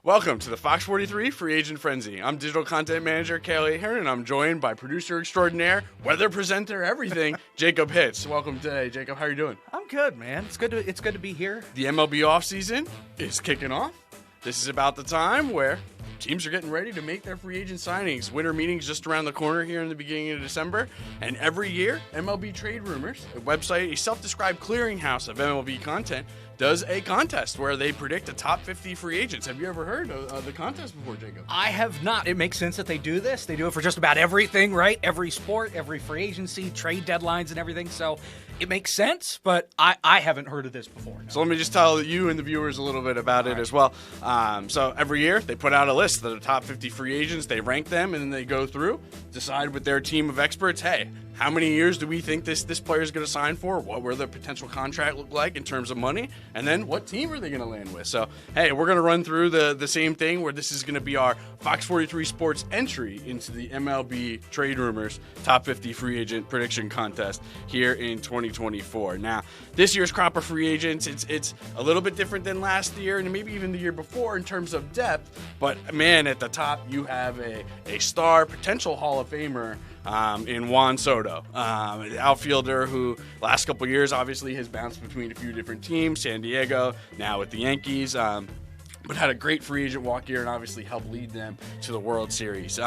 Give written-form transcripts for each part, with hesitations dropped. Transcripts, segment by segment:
Welcome to the FOX43 Free Agent Frenzy. I'm Digital Content Manager Kelly Heron, and I'm joined by producer extraordinaire, weather presenter, everything, Jacob Hitz. Welcome today, Jacob. How are you doing? I'm good, man. It's good to be here. The MLB offseason is kicking off. This is about the time where teams are getting ready to make their free agent signings. Winter meetings just around the corner here in the beginning of December. And every year, MLBTradeRumors, a website, a self-described clearinghouse of MLB content, does a contest where they predict the top 50 free agents. Have you ever heard of the contest before, Jacob? I have not. It makes sense that they do this. They do it for just about everything, right? Every sport, every free agency, trade deadlines and everything. So it makes sense, but I haven't heard of this before. No. So let me just tell you and the viewers a little bit about it as well. So every year they put out a list of the top 50 free agents. They rank them and then they go through, decide with their team of experts, hey, how many years do we think this player is going to sign for? What will the potential contract look like in terms of money? And then what team are they going to land with? So, hey, we're going to run through the same thing where this is going to be our Fox 43 Sports entry into the MLB Trade Rumors Top 50 Free Agent Prediction Contest here in 2024. Now, this year's crop of free agents, it's a little bit different than last year and maybe even the year before in terms of depth. But, man, at the top you have a star, potential Hall of Famer in Juan Soto, an outfielder who last couple of years obviously has bounced between a few different teams, San Diego, now with the Yankees, but had a great free agent walk year and obviously helped lead them to the World Series.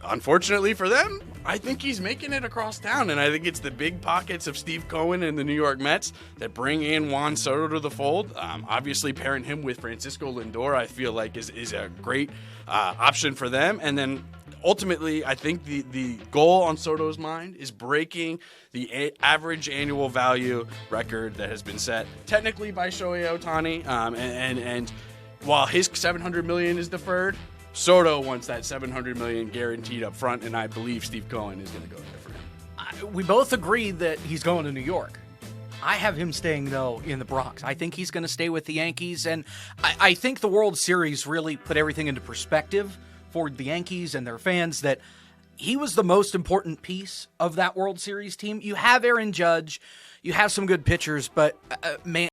Unfortunately for them, I think he's making it across town, and I think it's the big pockets of Steve Cohen and the New York Mets that bring in Juan Soto to the fold. Obviously, pairing him with Francisco Lindor, I feel like is a great option for them. And then ultimately, I think the goal on Soto's mind is breaking the average annual value record that has been set technically by Shohei Ohtani, and while his $700 million is deferred, Soto wants that $700 million guaranteed up front, and I believe Steve Cohen is going to go there for him. We both agree that he's going to New York. I have him staying, though, in the Bronx. I think he's going to stay with the Yankees, and I think the World Series really put everything into perspective for the Yankees and their fans, that he was the most important piece of that World Series team. You have Aaron Judge, you have some good pitchers, but man,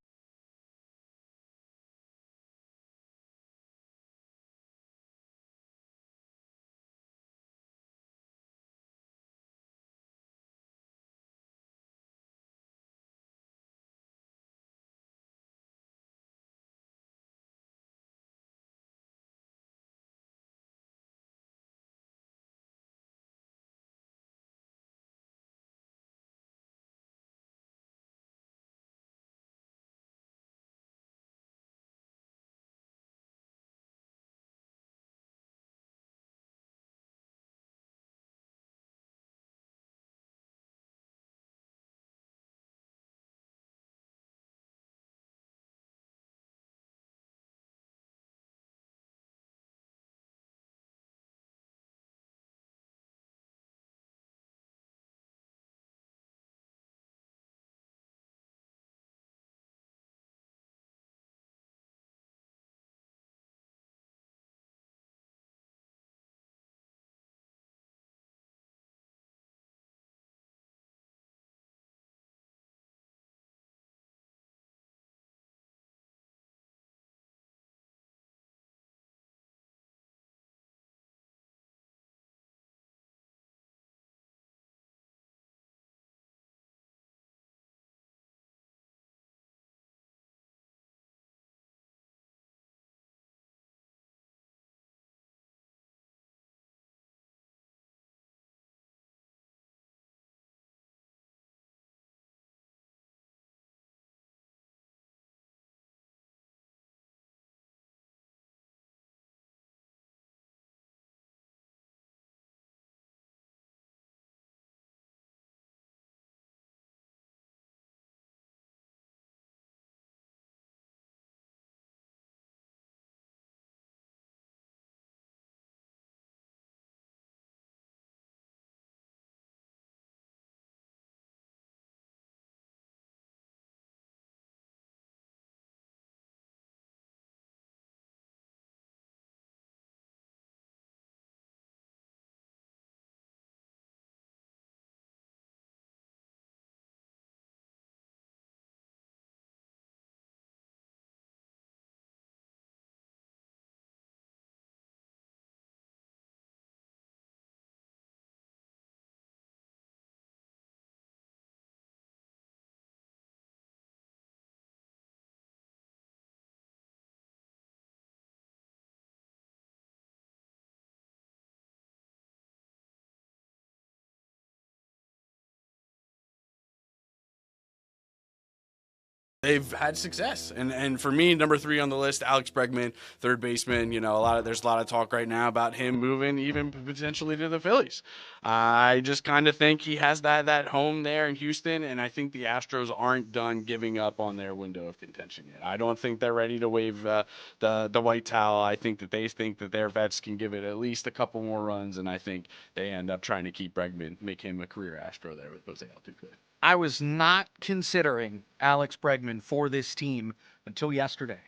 they've had success. And for me, number 3 on the list, Alex Bregman, third baseman. You know, there's a lot of talk right now about him moving even potentially to the Phillies. I just kind of think he has that home there in Houston, and I think the Astros aren't done giving up on their window of contention yet. I don't think they're ready to wave the white towel. I think that they think that their vets can give it at least a couple more runs, and I think they end up trying to keep Bregman, make him a career Astro there with Jose Altuve. I was not considering Alex Bregman for this team until yesterday,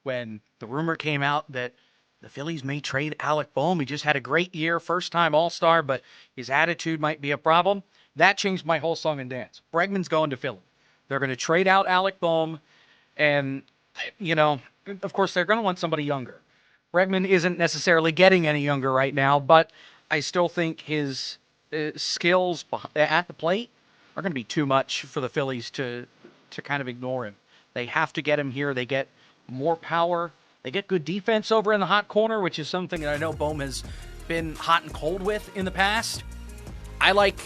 when the rumor came out that the Phillies may trade Alec Bohm. He just had a great year, first-time All-Star, but his attitude might be a problem. That changed my whole song and dance. Bregman's going to Philly. They're going to trade out Alec Bohm, and, you know, of course, they're going to want somebody younger. Bregman isn't necessarily getting any younger right now, but I still think his skills at the plate are going to be too much for the Phillies to kind of ignore him. They have to get him here. They get more power. They get good defense over in the hot corner, which is something that I know Bohm has been hot and cold with in the past. I like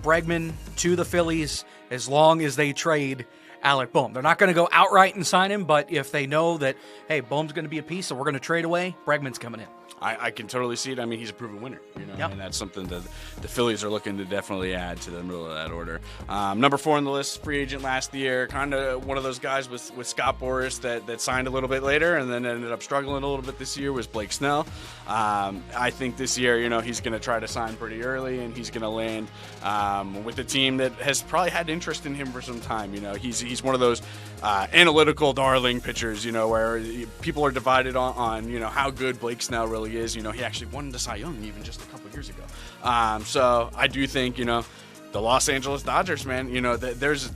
Bregman to the Phillies as long as they trade Alec Bohm. They're not going to go outright and sign him, but if they know that, hey, Bohm's going to be a piece and we're going to trade away, Bregman's coming in. I can totally see it. I mean, he's a proven winner, you know, Yep. And that's something that the Phillies are looking to definitely add to the middle of that order. Number 4 on the list, free agent last year, kind of one of those guys with Scott Boras that signed a little bit later and then ended up struggling a little bit this year was Blake Snell. I think this year, you know, he's going to try to sign pretty early and he's going to land with a team that has probably had interest in him for some time. You know, he's one of those analytical darling pitchers, you know, where people are divided on you know, how good Blake Snell really is. You know, he actually won the Cy Young even just a couple years ago. So I do think, you know, the Los Angeles Dodgers, man, you know, there's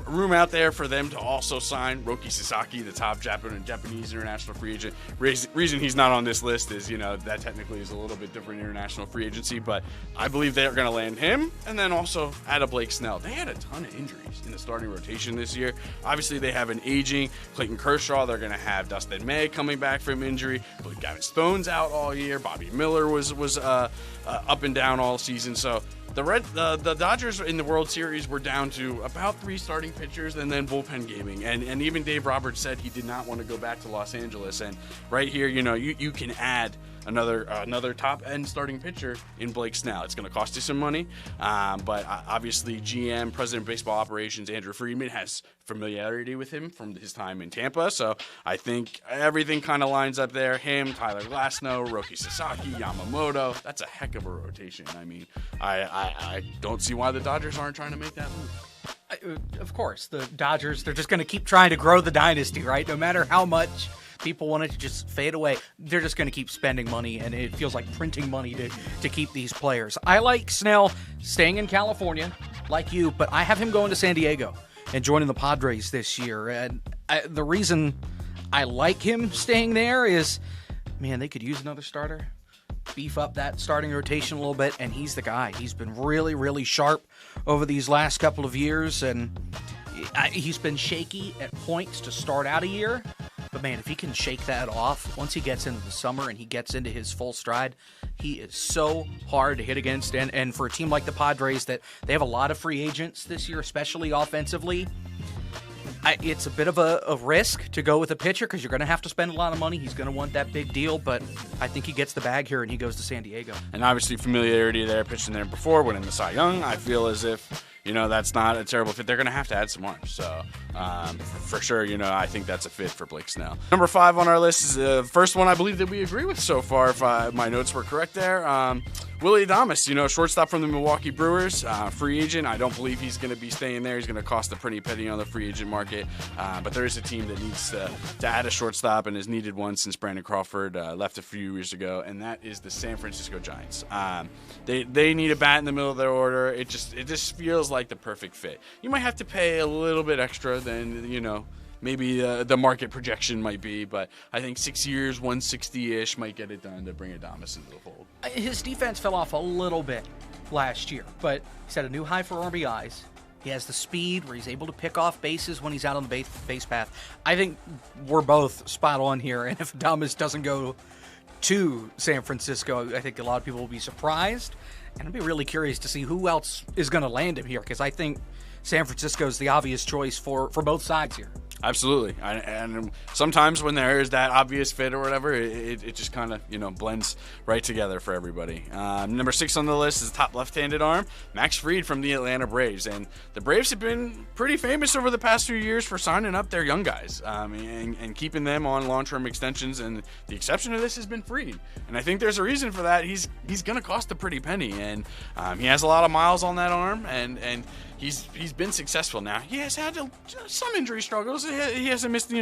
room out there for them to also sign Roki Sasaki, the top Japanese international free agent. Reason he's not on this list is, you know, that technically is a little bit different international free agency, but I believe they're going to land him and then also add a Blake Snell. They had a ton of injuries in the starting rotation this year. Obviously, they have an aging Clayton Kershaw. They're going to have Dustin May coming back from injury. But Gavin Stone's out all year. Bobby Miller was up and down all season. So the Dodgers in the World Series were down to about 3 starting pitchers and then bullpen gaming. And even Dave Roberts said he did not want to go back to Los Angeles. And right here, you know, you can add another top-end starting pitcher in Blake Snell. It's going to cost you some money, but obviously GM, President of Baseball Operations, Andrew Friedman, has familiarity with him from his time in Tampa, so I think everything kind of lines up there. Him, Tyler Glasnow, Roki Sasaki, Yamamoto. That's a heck of a rotation. I mean, I don't see why the Dodgers aren't trying to make that move. Of course, the Dodgers, they're just going to keep trying to grow the dynasty, right? No matter how much people want it to just fade away, they're just going to keep spending money, and it feels like printing money to keep these players. I like Snell staying in California, like you, but I have him going to San Diego and joining the Padres this year. And the reason I like him staying there is, man, they could use another starter. Beef up that starting rotation a little bit, and he's the guy. He's been really, really sharp over these last couple of years, and he's been shaky at points to start out a year. But, man, if he can shake that off, once he gets into the summer and he gets into his full stride, he is so hard to hit against. And for a team like the Padres, that they have a lot of free agents this year, especially offensively, it's a bit of a risk to go with a pitcher because you're going to have to spend a lot of money. He's going to want that big deal, but I think he gets the bag here and he goes to San Diego. And obviously familiarity there, pitching there before, winning the Cy Young. I feel as if, you know, that's not a terrible fit. They're going to have to add some arms. So, for sure, you know, I think that's a fit for Blake Snell. Number 5 on our list is the first one I believe that we agree with so far, if my notes were correct there. Willie Adames, you know, shortstop from the Milwaukee Brewers, free agent. I don't believe he's going to be staying there. He's going to cost a pretty penny on the free agent market. But there is a team that needs to add a shortstop and has needed one since Brandon Crawford left a few years ago, and that is the San Francisco Giants. They need a bat in the middle of their order. It just feels like the perfect fit. You might have to pay a little bit extra than, you know, maybe the market projection might be, but I think 6 years, 160-ish might get it done to bring Adames into the fold. His defense fell off a little bit last year, but he set a new high for RBIs. He has the speed where he's able to pick off bases when he's out on the base path. I think we're both spot on here, and if Adames doesn't go to San Francisco, I think a lot of people will be surprised, and I'd be really curious to see who else is going to land him here, because I think San Francisco is the obvious choice for both sides here. Absolutely, and sometimes when there is that obvious fit or whatever, it just kind of blends right together for everybody. Number 6 on the list is top left-handed arm, Max Fried from the Atlanta Braves, and the Braves have been pretty famous over the past few years for signing up their young guys and keeping them on long-term extensions. And the exception of this has been Fried, and I think there's a reason for that. He's going to cost a pretty penny, and he has a lot of miles on that arm, and he's been successful. Now he has had some injury struggles. He hasn't missed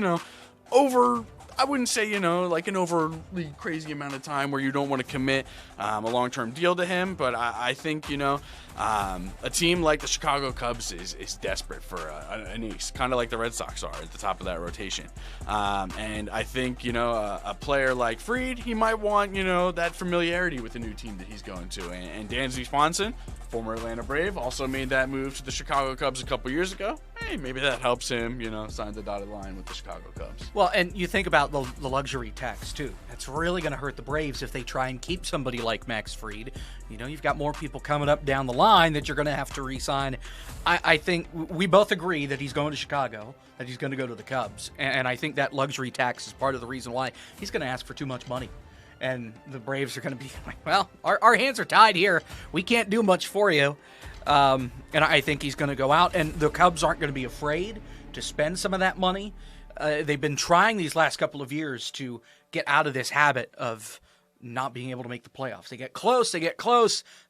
over, I wouldn't say like an overly crazy amount of time where you don't want to commit a long-term deal to him, but I think a team like the Chicago Cubs is desperate for an ace, kind of like the Red Sox are at the top of that rotation. And I think a player like Fried, he might want that familiarity with the new team that he's going to. And Dansby Swanson, former Atlanta Brave, also made that move to the Chicago Cubs a couple years ago. Hey, maybe that helps him sign the dotted line with the Chicago Cubs. Well, and you think about the luxury tax too. That's really going to hurt the Braves if they try and keep somebody like Max Fried. You've got more people coming up down the line that you're going to have to re-sign. I think we both agree that he's going to Chicago, that he's going to go to the Cubs, and I think that luxury tax is part of the reason why he's going to ask for too much money. And the Braves are going to be like, well, our hands are tied here. We can't do much for you. And I think he's going to go out, and the Cubs aren't going to be afraid to spend some of that money. They've been trying these last couple of years to get out of this habit of not being able to make the playoffs. They get close,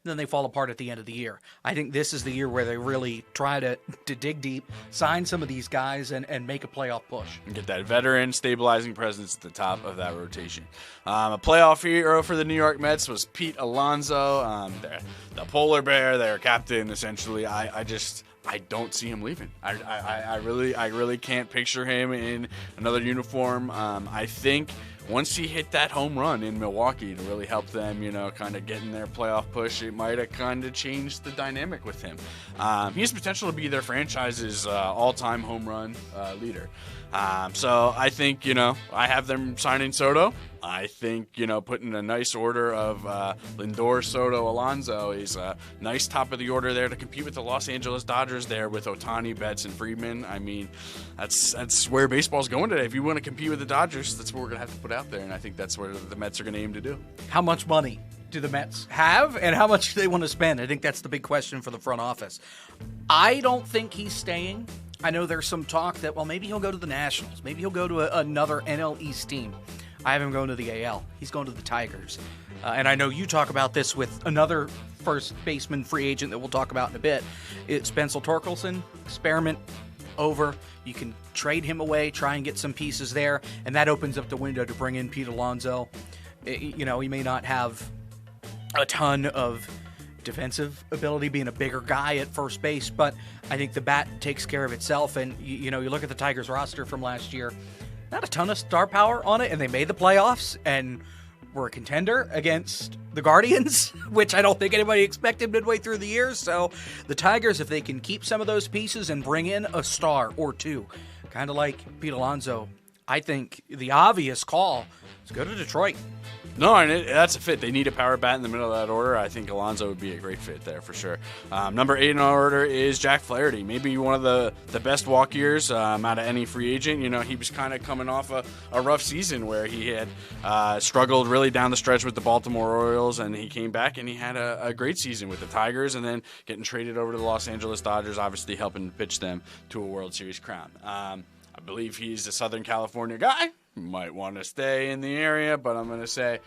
then they fall apart at the end of the year. I think this is the year where they really try to dig deep, sign some of these guys, and make a playoff push. And get that veteran stabilizing presence at the top of that rotation. A playoff hero for the New York Mets was Pete Alonso, the polar bear, their captain, essentially. I don't see him leaving. I really can't picture him in another uniform. I think once he hit that home run in Milwaukee to really help them, kind of get in their playoff push, it might have kind of changed the dynamic with him. He has potential to be their franchise's all-time home run leader. So I think, I have them signing Soto. I think, putting a nice order of Lindor, Soto, Alonso is a nice top of the order there to compete with the Los Angeles Dodgers there with Ohtani, Betts, and Friedman. I mean, that's where baseball's going today. If you want to compete with the Dodgers, that's what we're going to have to put out there, and I think that's where the Mets are going to aim to do. How much money do the Mets have, and how much do they want to spend? I think that's the big question for the front office. I don't think he's staying. I know there's some talk that, well, maybe he'll go to the Nationals. Maybe he'll go to another NL East team. I have him going to the AL. He's going to the Tigers. And I know you talk about this with another first baseman free agent that we'll talk about in a bit. It's Spencer Torkelson. Experiment over. You can trade him away, try and get some pieces there, and that opens up the window to bring in Pete Alonso. He may not have a ton of defensive ability, being a bigger guy at first base, but I think the bat takes care of itself. And you look at the Tigers roster from last year, not a ton of star power on it, and they made the playoffs and were a contender against the Guardians, which I don't think anybody expected midway through the year. So the Tigers, if they can keep some of those pieces and bring in a star or two, kind of like Pete Alonso, I think the obvious call is go to Detroit. No, and that's a fit. They need a power bat in the middle of that order. I think Alonso would be a great fit there for sure. Number 8 in our order is Jack Flaherty. Maybe one of the best walk years out of any free agent. He was kind of coming off a rough season where he had struggled really down the stretch with the Baltimore Orioles, and he came back and he had a great season with the Tigers, and then getting traded over to the Los Angeles Dodgers, obviously helping pitch them to a World Series crown. I believe he's a Southern California guy. Might want to stay in the area, but I'm going to say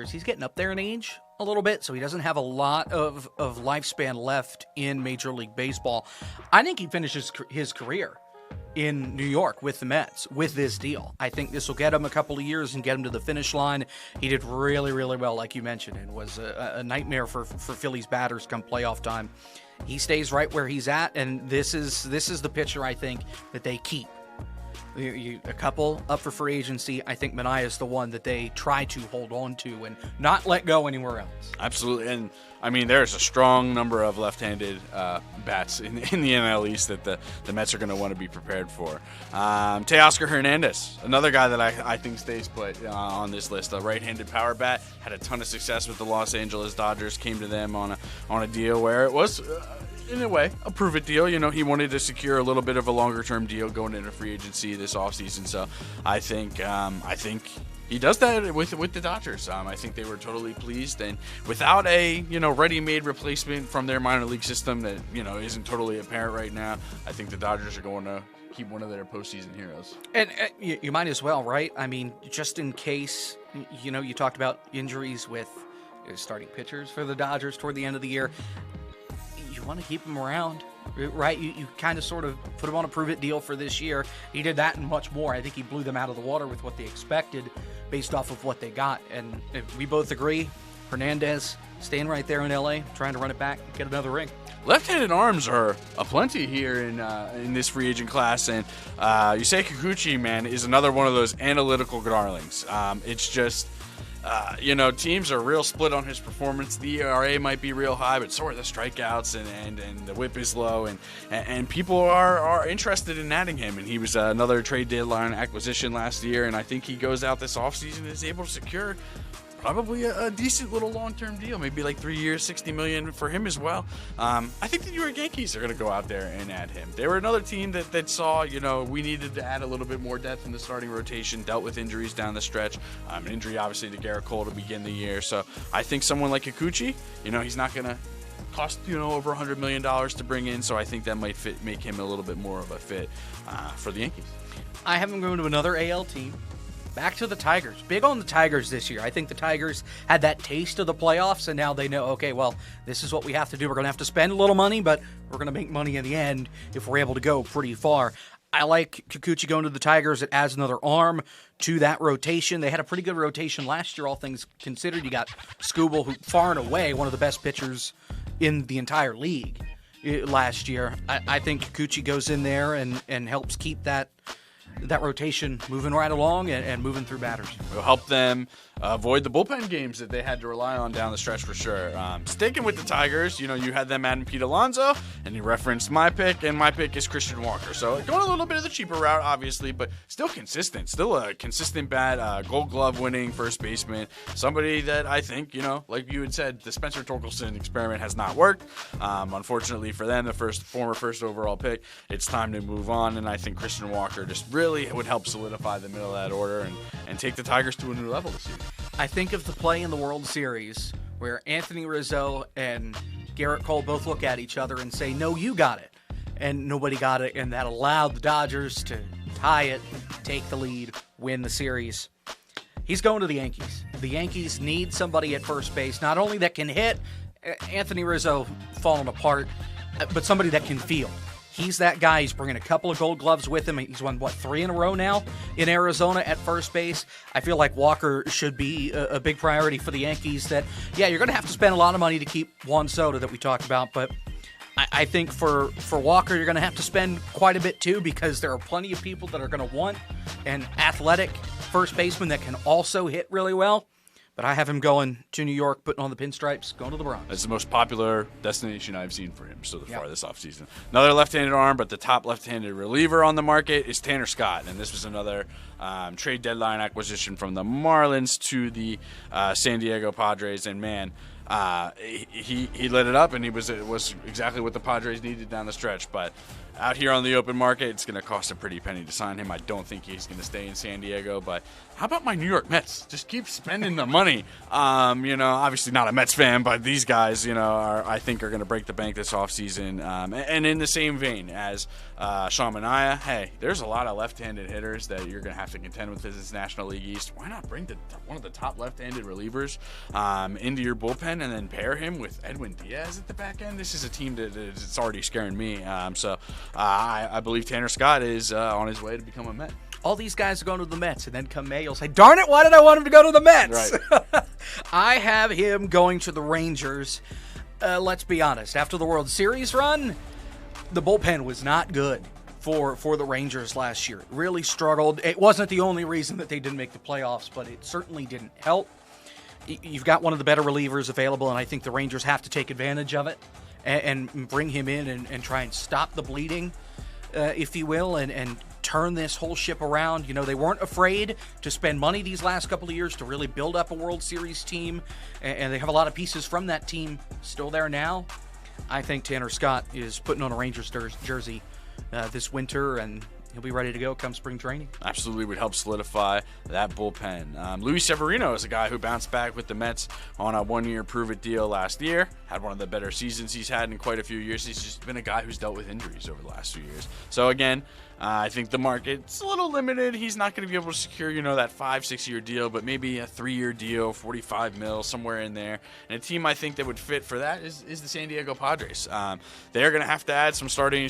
He's getting up there in age a little bit, so he doesn't have a lot of lifespan left in Major League Baseball. I think he finishes his career in New York with the Mets with this deal. I think this will get him a couple of years and get him to the finish line. He did really, really well, like you mentioned, and was a nightmare for Phillies batters come playoff time. He stays right where he's at, and this is the pitcher I think that they keep. A couple up for free agency. I think Manaea is the one that they try to hold on to and not let go anywhere else. Absolutely. And, I mean, there's a strong number of left-handed bats in the NL East that the Mets are going to want to be prepared for. Teoscar Hernandez, another guy that I think stays put on this list. A right-handed power bat, had a ton of success with the Los Angeles Dodgers, came to them on a deal where it was... in a way, a prove-it deal. You know, he wanted to secure a little bit of a longer-term deal going into free agency this offseason. So I think he does that with the Dodgers. I think they were totally pleased, and without a ready-made replacement from their minor league system that isn't totally apparent right now, I think the Dodgers are going to keep one of their postseason heroes. And you might as well, right? I mean, just in case, you talked about injuries with starting pitchers for the Dodgers toward the end of the year. You want to keep him around, right? You kind of sort of put him on a prove-it deal for this year. He did that and much more. I think he blew them out of the water with what they expected based off of what they got. And we both agree, Hernandez staying right there in L.A., trying to run it back and get another ring. Left-handed arms are aplenty here in this free agent class, and Yusei Kikuchi, man, is another one of those analytical darlings. It's just... teams are real split on his performance. The ERA might be real high, but so are the strikeouts, and the whip is low, and people are interested in adding him. And he was another trade deadline acquisition last year, and I think he goes out this offseason and is able to secure probably a decent little long-term deal, maybe like 3 years, $60 million for him as well. I think the New York Yankees are going to go out there and add him. They were another team that saw, we needed to add a little bit more depth in the starting rotation, dealt with injuries down the stretch. An injury, obviously, to Garrett Cole to begin the year. So I think someone like Kikuchi, he's not going to cost, over $100 million to bring in. So I think that might make him a little bit more of a fit for the Yankees. I have him going to another AL team. Back to the Tigers. Big on the Tigers this year. I think the Tigers had that taste of the playoffs, and now they know, okay, well, this is what we have to do. We're going to have to spend a little money, but we're going to make money in the end if we're able to go pretty far. I like Kikuchi going to the Tigers. It adds another arm to that rotation. They had a pretty good rotation last year, all things considered. You got Skubal, who far and away one of the best pitchers in the entire league last year. I think Kikuchi goes in there and helps keep that rotation moving right along and moving through batters. It'll help them avoid the bullpen games that they had to rely on down the stretch for sure. Sticking with the Tigers, you had them adding Pete Alonso, and you referenced my pick, and my pick is Christian Walker. So going a little bit of the cheaper route, obviously, but still consistent. Still a consistent bat, Gold Glove winning first baseman. Somebody that I think, like you had said, the Spencer Torkelson experiment has not worked. Unfortunately for them, the former first overall pick, it's time to move on, and I think Christian Walker just really would help solidify the middle of that order and take the Tigers to a new level this season. I think of the play in the World Series where Anthony Rizzo and Garrett Cole both look at each other and say, no, you got it. And nobody got it, and that allowed the Dodgers to tie it, take the lead, win the series. He's going to the Yankees. The Yankees need somebody at first base, not only that can hit, Anthony Rizzo falling apart, but somebody that can field. He's that guy. He's bringing a couple of Gold Gloves with him. He's won, 3 in a row now in Arizona at first base. I feel like Walker should be a big priority for the Yankees. That, yeah, you're going to have to spend a lot of money to keep Juan Soto that we talked about, but I think for Walker, you're going to have to spend quite a bit too, because there are plenty of people that are going to want an athletic first baseman that can also hit really well. But I have him going to New York, putting on the pinstripes, going to the Bronx. That's the most popular destination I've seen for him so far this offseason. Another left-handed arm, but the top left-handed reliever on the market is Tanner Scott. And this was another trade deadline acquisition from the Marlins to the San Diego Padres. And, man, he lit it up, and it was exactly what the Padres needed down the stretch. But out here on the open market, it's going to cost a pretty penny to sign him. I don't think he's going to stay in San Diego. But how about my New York Mets? Just keep spending the money. Obviously not a Mets fan, but these guys, I think are going to break the bank this offseason. And in the same vein as Sean Manaea, hey, there's a lot of left-handed hitters that you're going to have to contend with this National League East. Why not bring one of the top left-handed relievers into your bullpen and then pair him with Edwin Diaz at the back end? This is a team that it's already scaring me. I believe Tanner Scott is on his way to become a Met. All these guys are going to the Mets, and then come May, you'll say, darn it, why did I want him to go to the Mets? Right. I have him going to the Rangers. Let's be honest. After the World Series run, the bullpen was not good for the Rangers last year. It really struggled. It wasn't the only reason that they didn't make the playoffs, but it certainly didn't help. You've got one of the better relievers available, and I think the Rangers have to take advantage of it and bring him in and try and stop the bleeding, if you will, and turn this whole ship around. They weren't afraid to spend money these last couple of years to really build up a World Series team, and they have a lot of pieces from that team still there now. I think Tanner Scott is putting on a Rangers jersey this winter, and he'll be ready to go come spring training. Absolutely would help solidify that bullpen. Luis Severino is a guy who bounced back with the Mets on a one-year prove-it deal last year. Had one of the better seasons he's had in quite a few years. He's just been a guy who's dealt with injuries over the last few years. So again, I think the market's a little limited. He's not going to be able to secure, that 5-6 year deal, but maybe a 3-year deal, $45 million, somewhere in there. And a team I think that would fit for that is the San Diego Padres. They're going to have to add some starting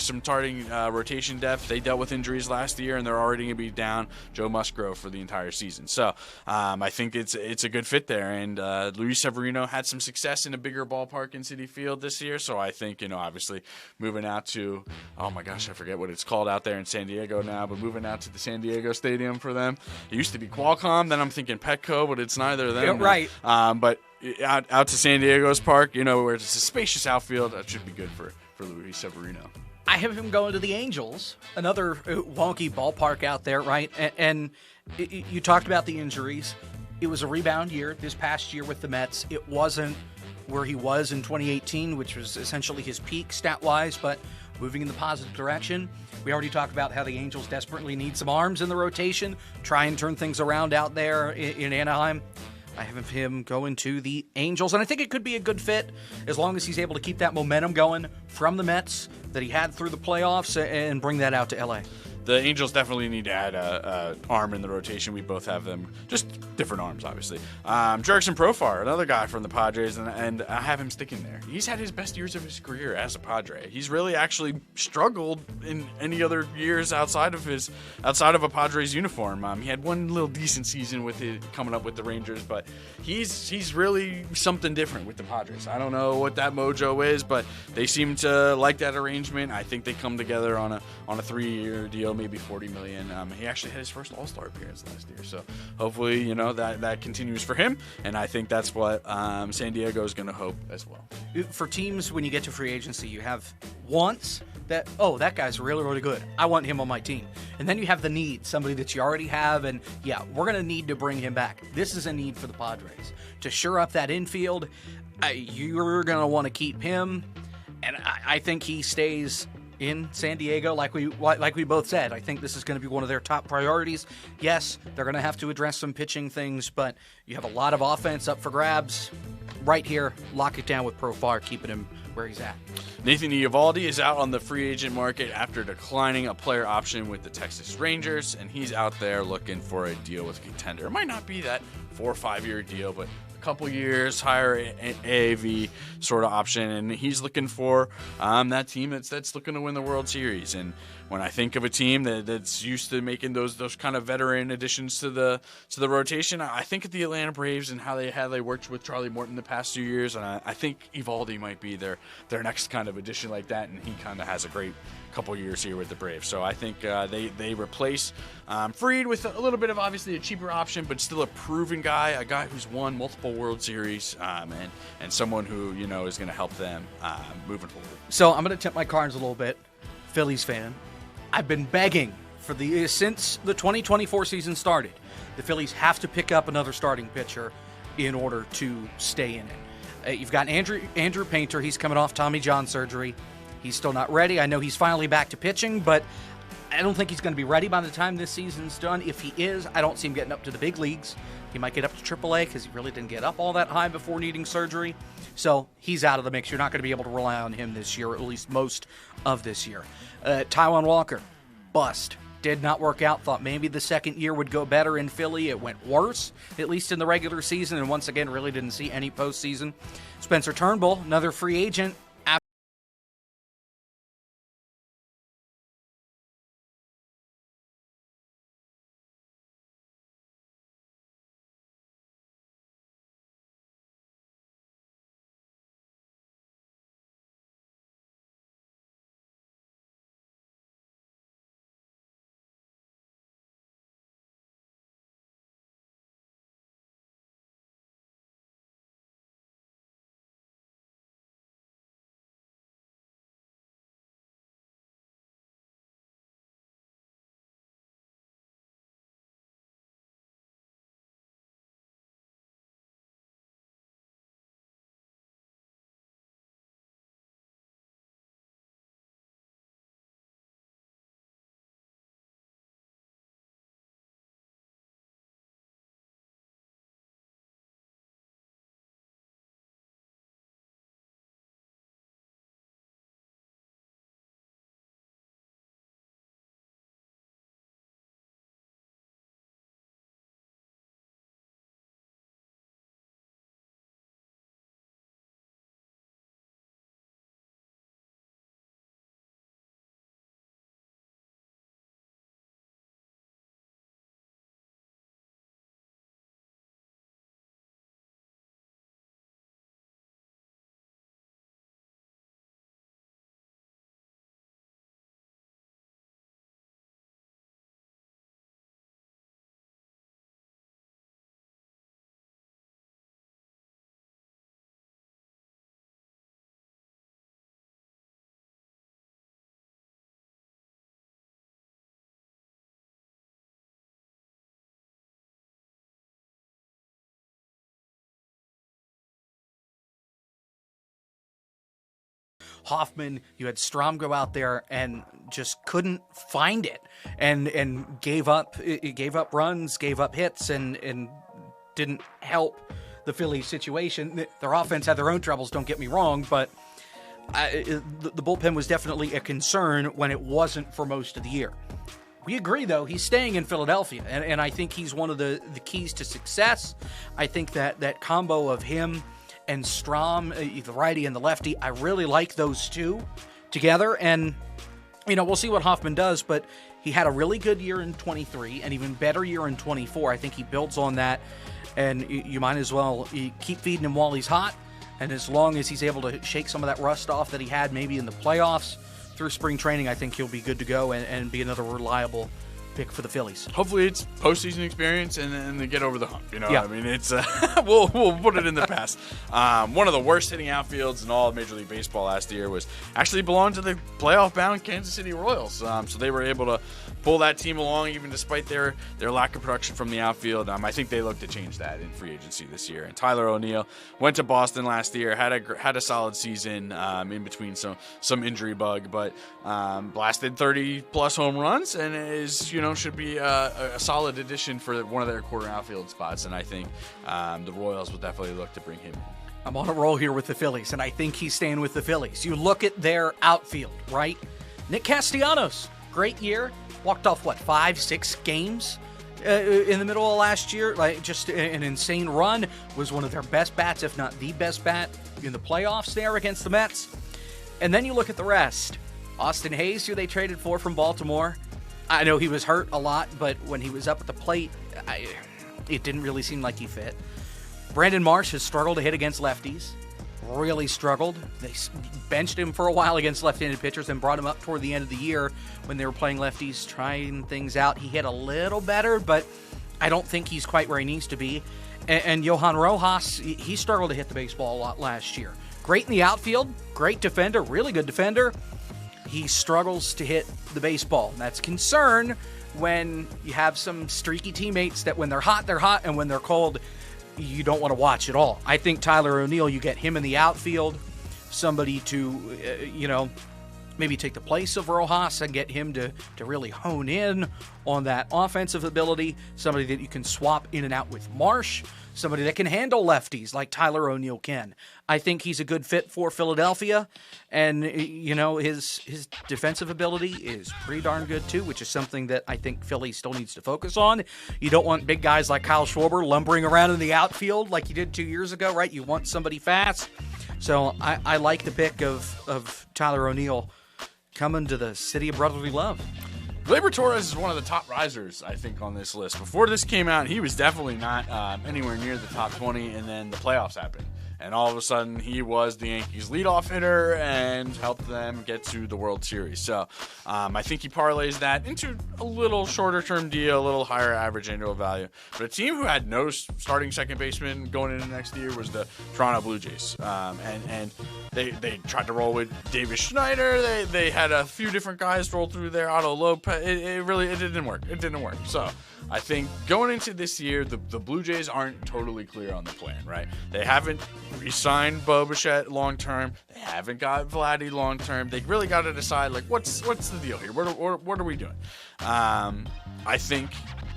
rotation depth. They dealt with injuries last year, and they're already going to be down Joe Musgrove for the entire season. So I think it's a good fit there. And Luis Severino had some success in a bigger ballpark in Citi Field this year. So I think, obviously moving out to, oh my gosh, I forget what it's called out there in San Diego now, but moving out to the San Diego Stadium for them. It used to be Qualcomm, then I'm thinking Petco, but it's neither of them. Yeah, right. But out to San Diego's park, where it's a spacious outfield, that should be good for Luis Severino. I have him going to the Angels, another wonky ballpark out there, right? And you talked about the injuries. It was a rebound year this past year with the Mets. It wasn't where he was in 2018, which was essentially his peak stat-wise, but moving in the positive direction. We already talked about how the Angels desperately need some arms in the rotation, try and turn things around out there in Anaheim. I have him going to the Angels, and I think it could be a good fit as long as he's able to keep that momentum going from the Mets that he had through the playoffs and bring that out to LA. The Angels definitely need to add a arm in the rotation. We both have them, just different arms, obviously. Jurickson Profar, another guy from the Padres, and I have him sticking there. He's had his best years of his career as a Padre. He's really actually struggled in any other years outside of a Padres uniform. He had one little decent season with it coming up with the Rangers, but he's really something different with the Padres. I don't know what that mojo is, but they seem to like that arrangement. I think they come together on a 3-year deal, maybe $40 million. He actually had his first All-Star appearance last year, so hopefully that continues for him, and I think that's what San Diego is going to hope as well. For teams, when you get to free agency, you have wants that, oh, that guy's really, really good. I want him on my team. And then you have the need, somebody that you already have, and yeah, we're going to need to bring him back. This is a need for the Padres. To shore up that infield, you're going to want to keep him, and I think he stays in San Diego, like we both said. I think this is going to be one of their top priorities. Yes, they're going to have to address some pitching things, but you have a lot of offense up for grabs. Right here, lock it down with Profar, keeping him where he's at. Nathan Eovaldi is out on the free agent market after declining a player option with the Texas Rangers, and he's out there looking for a deal with a contender. It might not be that 4 or 5 year deal, but couple years, higher AAV sort of option, and he's looking for that team that's looking to win the World Series. And when I think of a team that's used to making those kind of veteran additions to the rotation, I think of the Atlanta Braves and how they worked with Charlie Morton the past 2 years, and I think Eovaldi might be their next kind of addition like that, and he kind of has a great couple years here with the Braves. So I think they replace Fried with a little bit of obviously a cheaper option, but still a proven guy, a guy who's won multiple World Series, and someone who is going to help them moving forward. So I'm going to tip my cards a little bit. Phillies fan, I've been begging for since the 2024 season started. The Phillies have to pick up another starting pitcher in order to stay in it. You've got Andrew Painter. He's coming off Tommy John surgery. He's still not ready. I know he's finally back to pitching, but I don't think he's going to be ready by the time this season's done. If he is, I don't see him getting up to the big leagues. He might get up to AAA because he really didn't get up all that high before needing surgery. So he's out of the mix. You're not going to be able to rely on him this year, or at least most of this year. Taijuan Walker, bust. Did not work out. Thought maybe the second year would go better in Philly. It went worse, at least in the regular season, and once again, really didn't see any postseason. Spencer Turnbull, another free agent. Hoffman, you had Strom go out there and just couldn't find it, and gave up runs, gave up hits, and didn't help the Phillies situation. Their offense had their own troubles, don't get me wrong, but the bullpen was definitely a concern when it wasn't for most of the year. We agree, though, he's staying in Philadelphia, and I think he's one of the keys to success. I think that combo of him and Strom, the righty and the lefty, I really like those two together. And, we'll see what Hoffman does, but he had a really good year in 23, and even better year in 24. I think he builds on that, and you might as well keep feeding him while he's hot. And as long as he's able to shake some of that rust off that he had maybe in the playoffs through spring training, I think he'll be good to go and be another reliable pick for the Phillies. Hopefully it's postseason experience and they get over the hump. Yeah. I mean, it's we'll put it in the past. One of the worst hitting outfields in all of Major League Baseball last year actually belonged to the playoff-bound Kansas City Royals. So they were able to pull that team along even despite their lack of production from the outfield. I think they look to change that in free agency this year. And Tyler O'Neill went to Boston last year, had a solid season in between some injury bug, but blasted 30-plus home runs and should be a solid addition for one of their corner outfield spots. And I think the Royals will definitely look to bring him in. I'm on a roll here with the Phillies, and I think he's staying with the Phillies. You look at their outfield, right? Nick Castellanos, great year. Walked off, 5-6 games in the middle of last year? Just an insane run. Was one of their best bats, if not the best bat, in the playoffs there against the Mets. And then you look at the rest. Austin Hayes, who they traded for from Baltimore. I know he was hurt a lot, but when he was up at the plate, it didn't really seem like he fit. Brandon Marsh has struggled to hit against lefties. Really struggled. They benched him for a while against left-handed pitchers and brought him up toward the end of the year when they were playing lefties, trying things out. He hit a little better, but I don't think he's quite where he needs to be. And Johan Rojas, he struggled to hit the baseball a lot last year. Great in the outfield, great defender, really good defender. He struggles to hit the baseball. That's concern when you have some streaky teammates that when they're hot, and when they're cold, you don't want to watch at all. I think Tyler O'Neill, you get him in the outfield, somebody to, maybe take the place of Rojas and get him to really hone in on that offensive ability, somebody that you can swap in and out with Marsh, somebody that can handle lefties like Tyler O'Neill can. I think he's a good fit for Philadelphia, and his defensive ability is pretty darn good too, which is something that I think Philly still needs to focus on. You don't want big guys like Kyle Schwarber lumbering around in the outfield like you did 2 years ago, right? You want somebody fast. So I like the pick of Tyler O'Neill coming to the city of brotherly love. Gleyber Torres is one of the top risers, I think, on this list. Before this came out, he was definitely not anywhere near the top 20, and then the playoffs happened. And all of a sudden, he was the Yankees' leadoff hitter and helped them get to the World Series. So I think he parlays that into a little shorter-term deal, a little higher average annual value. But a team who had no starting second baseman going into next year was the Toronto Blue Jays. And they tried to roll with Davis Schneider. They had a few different guys roll through there. Otto Lopez. It didn't work. It didn't work. So I think going into this year, the Blue Jays aren't totally clear on the plan, right? They haven't re-signed Bo Bichette long-term. They haven't got Vladdy long-term. They really got to decide, like, what's the deal here? What are we doing? I think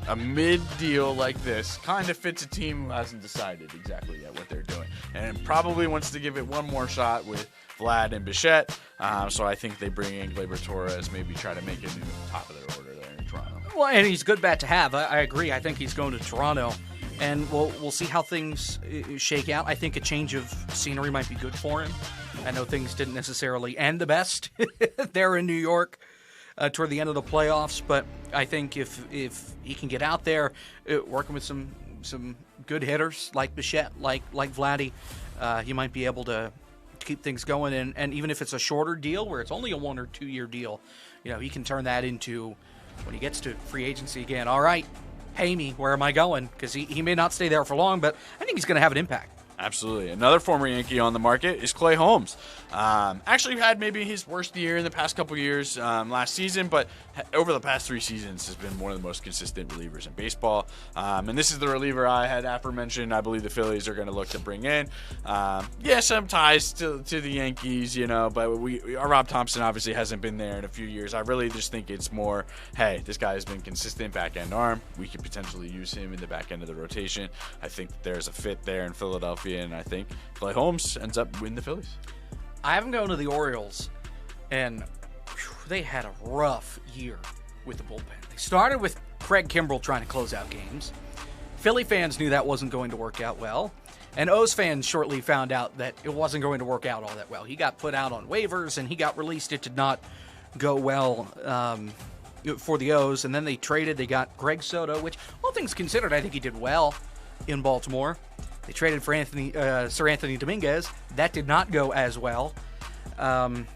a mid-deal like this kind of fits a team who hasn't decided exactly yet what they're doing and probably wants to give it one more shot with Vlad and Bichette. So I think they bring in Gleyber Torres, maybe try to make him the top of their order there in Toronto. Well, and he's a good bat to have. I agree. I think he's going to Toronto, and we'll see how things shake out. I think a change of scenery might be good for him. I know things didn't necessarily end the best there in New York toward the end of the playoffs, but I think if he can get out there working with some good hitters like Bichette, like Vladdy, he might be able to keep things going. And even if it's a shorter deal where it's only a 1 or 2 year deal, he can turn that into, when he gets to free agency again, all right, pay me, where am I going? Because he may not stay there for long, but I think he's going to have an impact. Absolutely. Another former Yankee on the market is Clay Holmes. Actually had maybe his worst year in the past couple years last season, but over the past 3 seasons has been one of the most consistent relievers in baseball. And this is the reliever I had aforementioned. I believe the Phillies are going to look to bring in. Some ties to the Yankees, but our Rob Thompson obviously hasn't been there in a few years. I really just think it's more, hey, this guy has been consistent back-end arm. We could potentially use him in the back end of the rotation. I think there's a fit there in Philadelphia, and I think Clay Holmes ends up winning the Phillies. I haven't gone to the Orioles, and they had a rough year with the bullpen. They started with Craig Kimbrell trying to close out games. Philly fans knew that wasn't going to work out well, and O's fans shortly found out that it wasn't going to work out all that well. He got put out on waivers, and he got released. It did not go well for the O's, and then they traded. They got Greg Soto, which, all things considered, I think he did well in Baltimore. They traded for Sir Anthony Dominguez. That did not go as well. And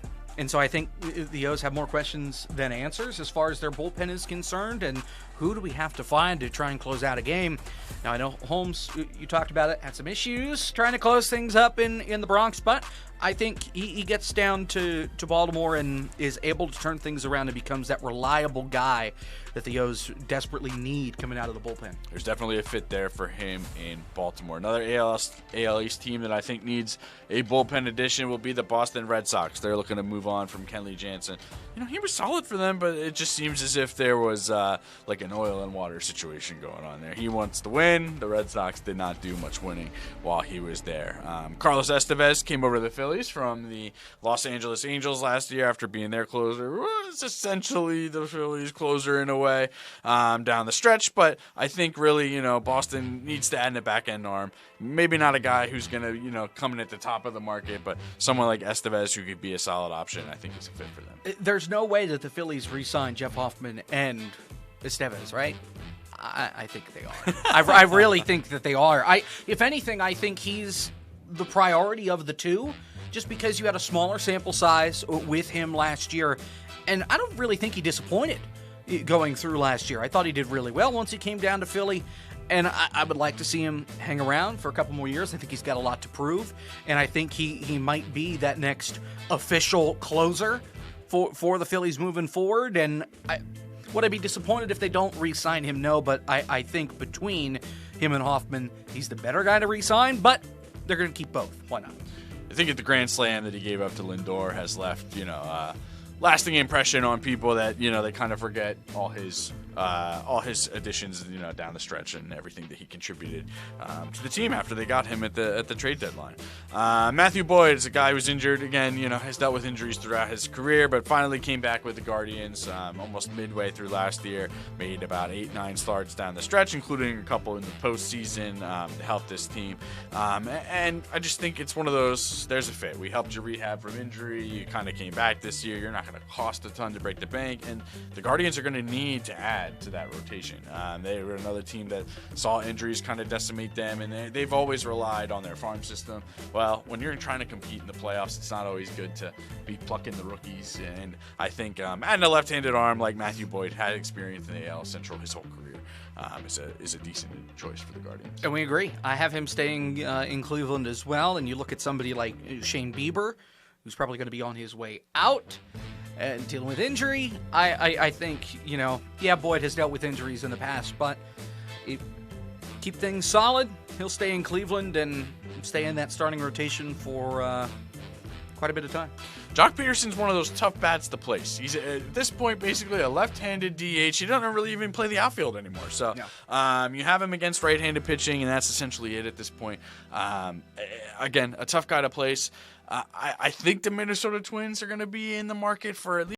so I think the O's have more questions than answers as far as their bullpen is concerned. And who do we have to find to try and close out a game? Now, I know Holmes, you talked about it, had some issues trying to close things up in the Bronx, but I think he gets down to Baltimore and is able to turn things around and becomes that reliable guy that the O's desperately need coming out of the bullpen. There's definitely a fit there for him in Baltimore. Another AL East team that I think needs a bullpen addition will be the Boston Red Sox. They're looking to move on from Kenley Jansen. He was solid for them, but it just seems as if there was like an oil and water situation going on there. He wants to win. The Red Sox did not do much winning while he was there. Carlos Estevez came over to the Phillies from the Los Angeles Angels last year after being their closer. It's essentially the Phillies closer in a way down the stretch, but I think really, Boston needs to add in a back-end arm. Maybe not a guy who's going to, come in at the top of the market, but someone like Estevez who could be a solid option, I think is a fit for them. There's no way that the Phillies re-sign Jeff Hoffman and Estevez, right? I think they are. I really think that they are. If anything, I think he's the priority of the two, just because you had a smaller sample size with him last year, and I don't really think he disappointed going through last year. I thought he did really well once he came down to Philly, and I would like to see him hang around for a couple more years. I think he's got a lot to prove, and I think he might be that next official closer for the Phillies moving forward. And Would I be disappointed if they don't re-sign him? No, but I think between him and Hoffman, he's the better guy to re-sign, but they're going to keep both. Why not? I think the grand slam that he gave up to Lindor has left, lasting impression on people that, they kind of forget all his additions, down the stretch and everything that he contributed to the team after they got him at the trade deadline. Matthew Boyd is a guy who's injured again, has dealt with injuries throughout his career, but finally came back with the Guardians almost midway through last year, made about 8-9 starts down the stretch, including a couple in the postseason to help this team. And I just think it's one of those, there's a fit. We helped you rehab from injury. You kind of came back this year. You're not going to cost a ton to break the bank, and the Guardians are going to need to add to that rotation. They were another team that saw injuries kind of decimate them, and they've always relied on their farm system. Well, when you're trying to compete in the playoffs, it's not always good to be plucking the rookies, and I think adding a left-handed arm like Matthew Boyd had experience in the AL Central his whole career is a decent choice for the Guardians. And we agree. I have him staying in Cleveland as well, and you look at somebody like Shane Bieber, who's probably going to be on his way out and dealing with injury. I think, Boyd has dealt with injuries in the past, but keep things solid. He'll stay in Cleveland and stay in that starting rotation for quite a bit of time. Jock Peterson's one of those tough bats to place. He's at this point basically a left-handed DH. He doesn't really even play the outfield anymore. So you have him against right-handed pitching, and that's essentially it at this point. Again, a tough guy to place. I think the Minnesota Twins are going to be in the market for at least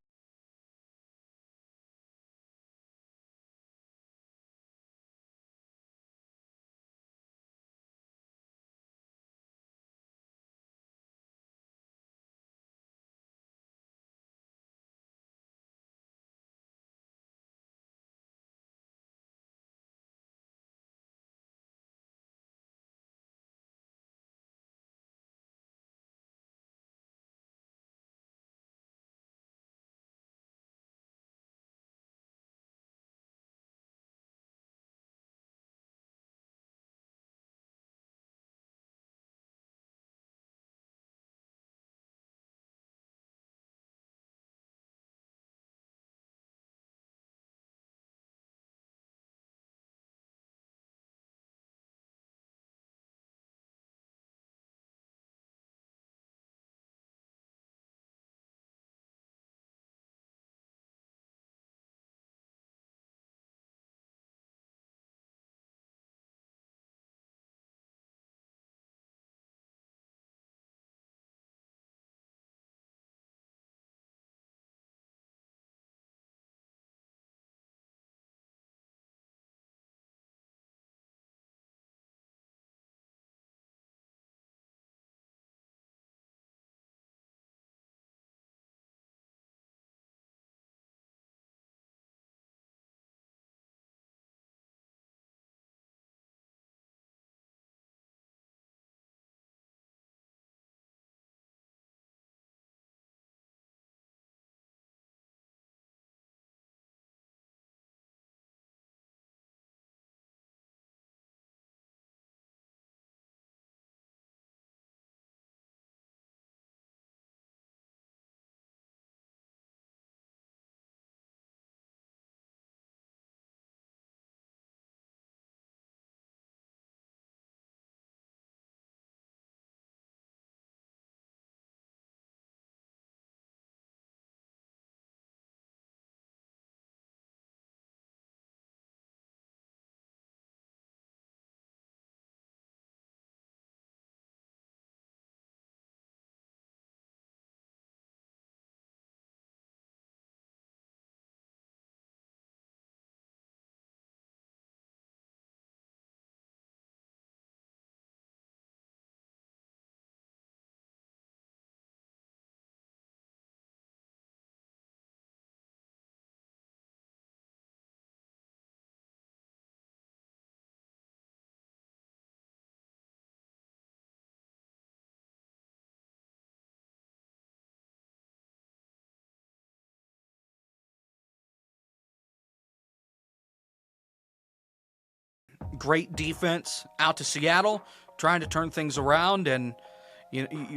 great defense out to Seattle, trying to turn things around. And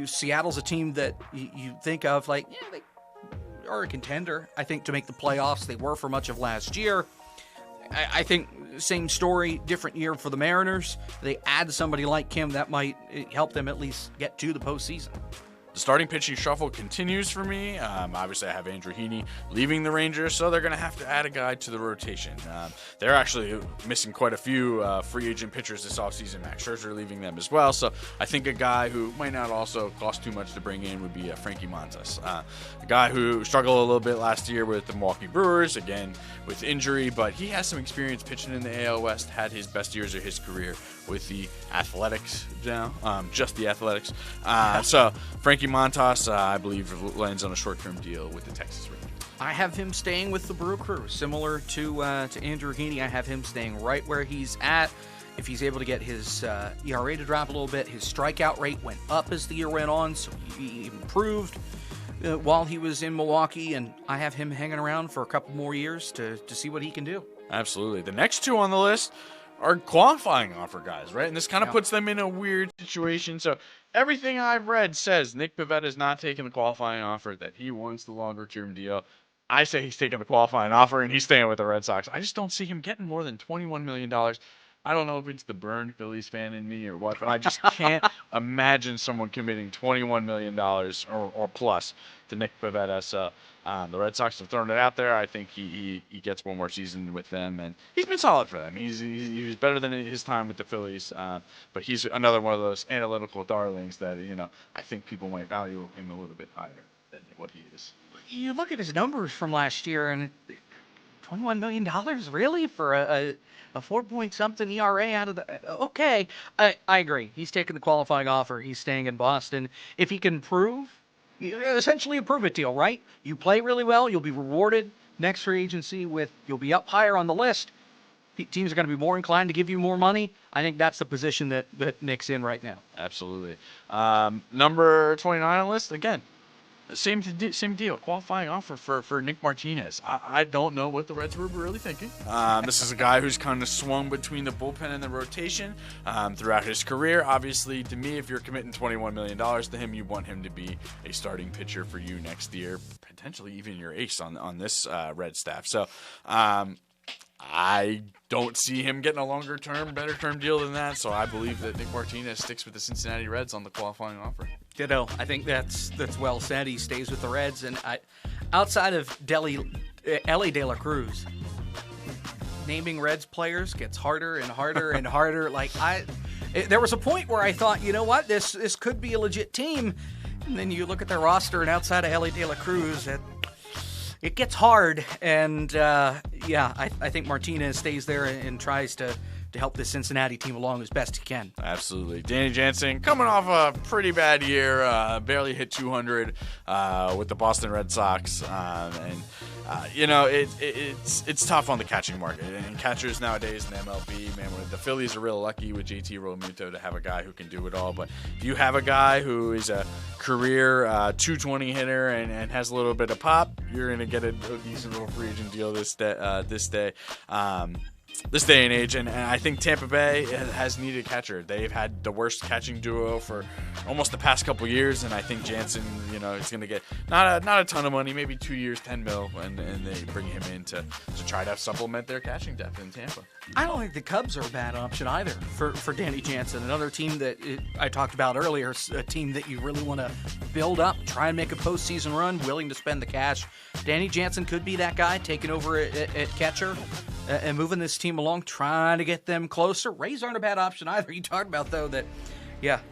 Seattle's a team that you think of like, are a contender, I think, to make the playoffs. They were for much of last year. I think same story, different year for the Mariners. They add somebody like Kim, that might help them at least get to the postseason. The starting pitching shuffle continues for me. Obviously, I have Andrew Heaney leaving the Rangers, so they're going to have to add a guy to the rotation. They're actually missing quite a few free agent pitchers this offseason. Max Scherzer leaving them as well, so I think a guy who might not also cost too much to bring in would be Frankie Montas, a guy who struggled a little bit last year with the Milwaukee Brewers, again with injury, but he has some experience pitching in the AL West, had his best years of his career with the Athletics now, just the Athletics. So Frankie Montas, I believe, lands on a short-term deal with the Texas Rangers. I have him staying with the Brew Crew, similar to Andrew Heaney. I have him staying right where he's at. If he's able to get his ERA to drop a little bit, his strikeout rate went up as the year went on, so he improved while he was in Milwaukee, and I have him hanging around for a couple more years to see what he can do. Absolutely. The next two on the list are qualifying offer guys, right? And this kind of puts them in a weird situation. So everything I've read says Nick Pivetta is not taking the qualifying offer, that he wants the longer-term deal. I say he's taking the qualifying offer, and he's staying with the Red Sox. I just don't see him getting more than $21 million. I don't know if it's the burned Phillies fan in me or what, but I just can't imagine someone committing $21 million or plus to Nick Pivetta. So the Red Sox have thrown it out there. I think he gets one more season with them, and he's been solid for them. He was better than his time with the Phillies, but he's another one of those analytical darlings that, I think people might value him a little bit higher than what he is. You look at his numbers from last year, and $21 million, really, for a 4-point-something ERA out of the... Okay, I agree. He's taking the qualifying offer. He's staying in Boston. If he can prove, essentially a prove-it deal, right? You play really well, you'll be rewarded next free agency you'll be up higher on the list. Teams are going to be more inclined to give you more money. I think that's the position that Nick's in right now. Absolutely. Number 29 on the list, again, same deal. Qualifying offer for Nick Martinez. I don't know what the Reds were really thinking. This is a guy who's kind of swung between the bullpen and the rotation throughout his career. Obviously, to me, if you're committing $21 million to him, you want him to be a starting pitcher for you next year, potentially even your ace on this Red staff. So I don't see him getting a longer-term, better-term deal than that, so I believe that Nick Martinez sticks with the Cincinnati Reds on the qualifying offer. Ditto. I think that's well said. He stays with the Reds, and outside of Ellie De La Cruz, naming Reds players gets harder and harder and harder. There was a point where I thought, you know what, this could be a legit team, and then you look at their roster, and outside of Ellie De La Cruz, it gets hard, and I think Martinez stays there and tries to help this Cincinnati team along as best he can. Absolutely. Danny Jansen coming off a pretty bad year, barely hit 200 with the Boston Red Sox, it's tough on the catching market, and catchers nowadays in the MLB, man, the Phillies are real lucky with JT Realmuto to have a guy who can do it all, but if you have a guy who is a career 220 hitter and has a little bit of pop, you're going to get a decent little free agent deal this day and age, and I think Tampa Bay has needed a catcher. They've had the worst catching duo for almost the past couple years, and I think Jansen, is going to get not a ton of money, maybe 2 years, $10 million, and they bring him in to try to supplement their catching depth in Tampa. I don't think the Cubs are a bad option either for Danny Jansen. Another team that I talked about earlier, a team that you really want to build up, try and make a postseason run, willing to spend the cash. Danny Jansen could be that guy taking over at catcher and moving this team along, trying to get them closer. Rays aren't a bad option either. You talked about, though, that,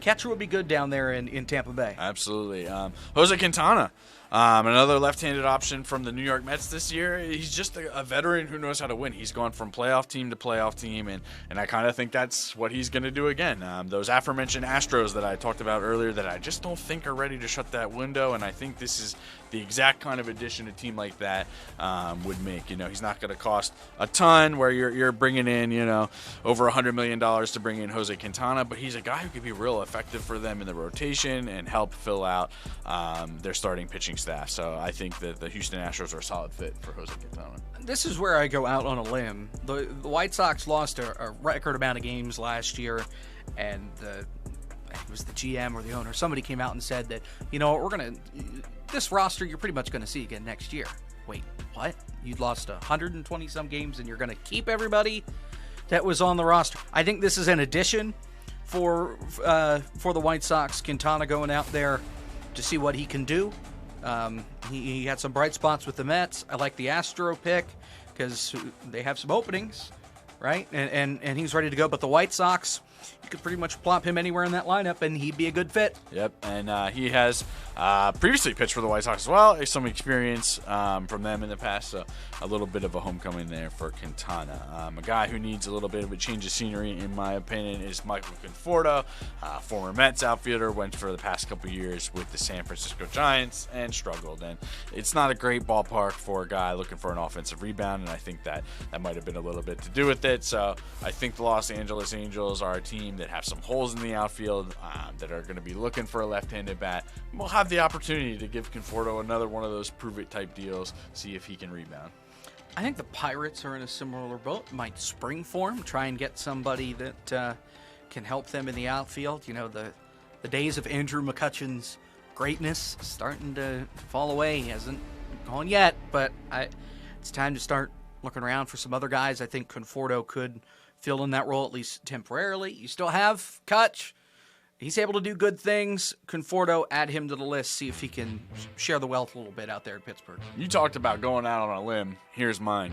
catcher would be good down there in Tampa Bay. Absolutely. Jose Quintana, another left-handed option from the New York Mets this year. He's just a veteran who knows how to win. He's gone from playoff team to playoff team, and I kind of think that's what he's going to do again. Those aforementioned Astros that I talked about earlier that I just don't think are ready to shut that window, and I think this is the exact kind of addition a team like that would make. He's not going to cost a ton where you're bringing in, over $100 million to bring in Jose Quintana, but he's a guy who could be real effective for them in the rotation and help fill out their starting pitching staff. So I think that the Houston Astros are a solid fit for Jose Quintana. This is where I go out on a limb. The White Sox lost a record amount of games last year, and it was the GM or the owner. Somebody came out and said that, we're going to this roster you're pretty much going to see again next year. Wait, what? You'd lost 120 some games and you're going to keep everybody that was on the roster. I think this is an addition for the White Sox. Quintana going out there to see what he can do. He had some bright spots with the Mets. I like the Astro pick because they have some openings, right? And he's ready to go. But the White Sox, you could pretty much plop him anywhere in that lineup, and he'd be a good fit. Yep, and he has previously pitched for the White Sox as well. Some experience from them in the past, so a little bit of a homecoming there for Quintana. A guy who needs a little bit of a change of scenery, in my opinion, is Michael Conforto, former Mets outfielder, went for the past couple years with the San Francisco Giants and struggled. And it's not a great ballpark for a guy looking for an offensive rebound, and I think that might have been a little bit to do with it. So I think the Los Angeles Angels are a team that have some holes in the outfield, that are going to be looking for a left-handed bat. We'll have the opportunity to give Conforto another one of those prove-it type deals, see if he can rebound. I think the Pirates are in a similar boat. Might spring for him, try and get somebody that can help them in the outfield. You know, the days of Andrew McCutchen's greatness starting to fall away. He hasn't gone yet, but it's time to start looking around for some other guys. I think Conforto could fill in that role at least temporarily. You still have Kutch. He's able to do good things. Conforto, add him to the list, see if he can share the wealth a little bit out there in Pittsburgh. You talked about going out on a limb. Here's mine.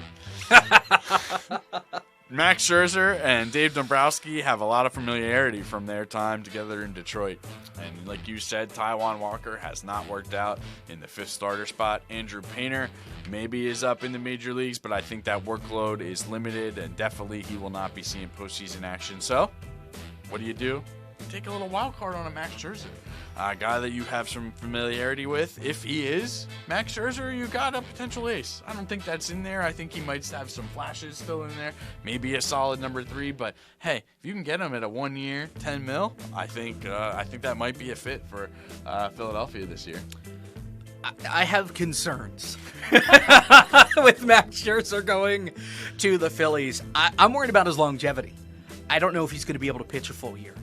Max Scherzer and Dave Dombrowski have a lot of familiarity from their time together in Detroit. And like you said, Taijuan Walker has not worked out in the fifth starter spot. Andrew Painter maybe is up in the major leagues, but I think that workload is limited, and definitely he will not be seeing postseason action. So what do? Take a little wild card on a Max Scherzer. A guy that you have some familiarity with. If he is Max Scherzer, you got a potential ace. I don't think that's in there. I think he might have some flashes still in there. Maybe a solid number 3. But hey, if you can get him at a 1 year, $10 million, I think that might be a fit for Philadelphia this year. I have concerns with Max Scherzer going to the Phillies. I'm worried about his longevity. I don't know if he's going to be able to pitch a full year.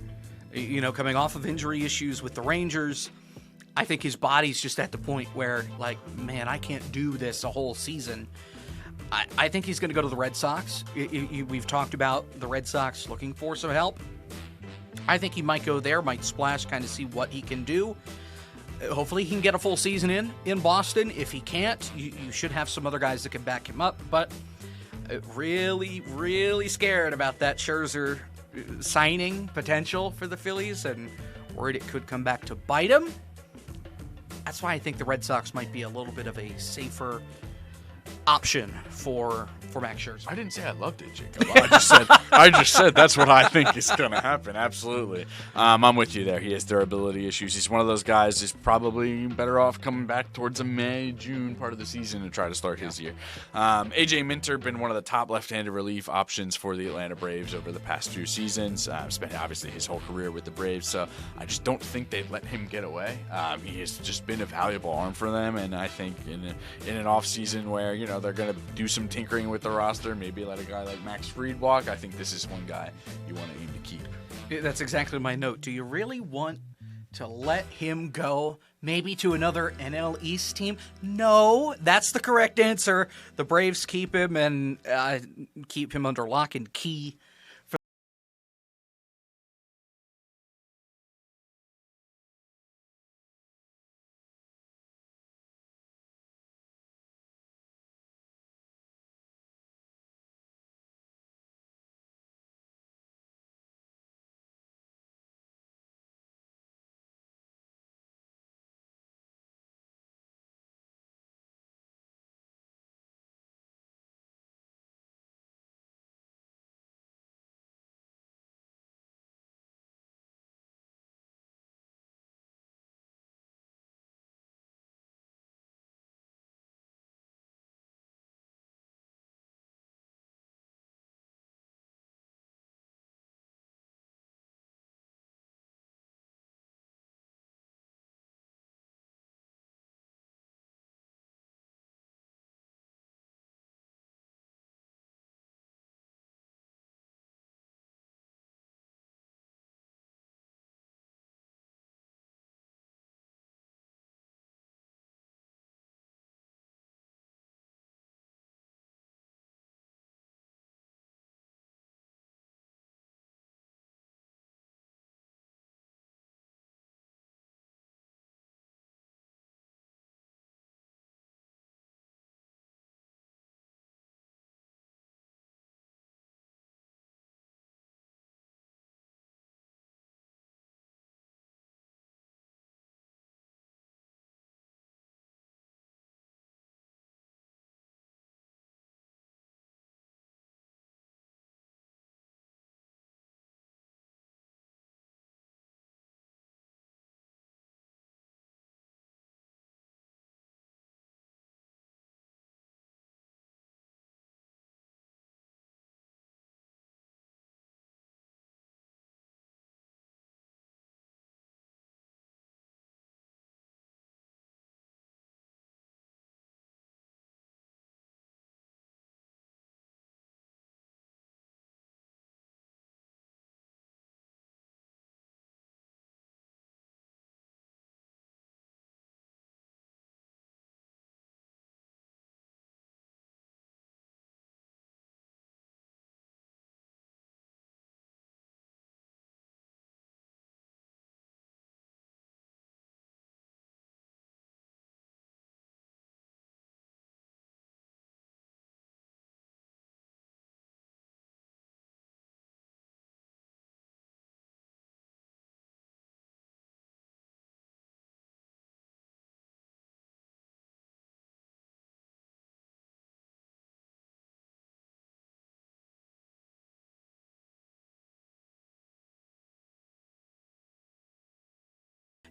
You know, coming off of injury issues with the Rangers, I think his body's just at the point where, like, man, I can't do this a whole season. I think he's going to go to the Red Sox. We've talked about the Red Sox looking for some help. I think he might go there, might splash, kind of see what he can do. Hopefully he can get a full season in Boston. If he can't, you should have some other guys that can back him up. But really, really scared about that Scherzer signing potential for the Phillies, and worried it could come back to bite him. That's why I think the Red Sox might be a little bit of a safer option for Max Scherzer. I didn't say I loved it, Jacob. I just said that's what I think is going to happen. Absolutely. I'm with you there. He has durability issues. He's one of those guys who's probably better off coming back towards the May, June part of the season to try to start his year. AJ Minter, been one of the top left-handed relief options for the Atlanta Braves over the past few seasons. Spent obviously his whole career with the Braves, so I just don't think they'd let him get away. He has just been a valuable arm for them, and I think in an off-season where, you know, they're going to do some tinkering with the roster, maybe let a guy like Max Fried walk, I think this is one guy you want to aim to keep. That's exactly my note. Do you really want to let him go maybe to another NL East team? No, that's the correct answer. The Braves keep him and keep him under lock and key